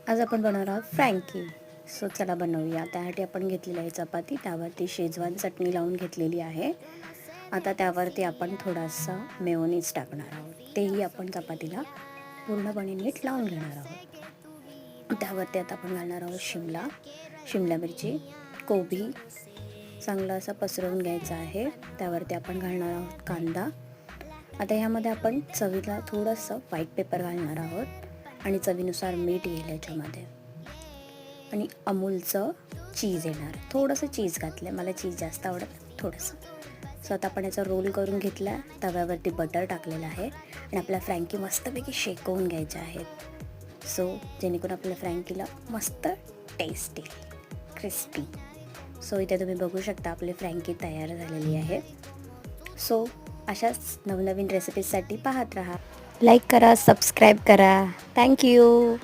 आज आपण बनवणार आहोत फ्रँकी. सो चला बनवूया. त्यासाठी आपण घेतलेली आहे चपाती, त्यावरती शेजवान चटणी लावून घेतलेली आहे. आता त्यावरती आपण थोडासा मेयोनीज टाकणार आहोत. तेही आपण चपातीला पूर्णपणे नीट लावून घेणार आहोत. त्यावरती आता आपण घालणार आहोत शिमला मिरची, कोबी चांगलं असं पसरवून घ्यायचं आहे. त्यावरती आपण घालणार आहोत कांदा. आता ह्यामध्ये आपण चवीला थोडंसं व्हाईट पेपर घालणार आहोत आणि चवीनुसार मीठ येईल याच्यामध्ये आणि अमूलचं चीज येणार. थोडंसं चीज घातलं आहे, मला चीज जास्त आवडत थोडंसं. सो आता आपण याचा रोल करून घेतला. तव्यावरती बटर टाकलेलं आहे आणि आपल्या फ्रँकी मस्तपैकी शेकवून घ्यायच्या आहेत. सो जेणेकरून आपल्या फ्रँकीला मस्त टेस्ट येईल, क्रिस्पी. सो इथे तुम्ही बघू शकता आपली फ्रँकी तयार झालेली आहे. सो अशाच नवनवीन रेसिपीजसाठी पाहत राहा. लाईक करा, सबस्क्राईब करा. थँक्यू.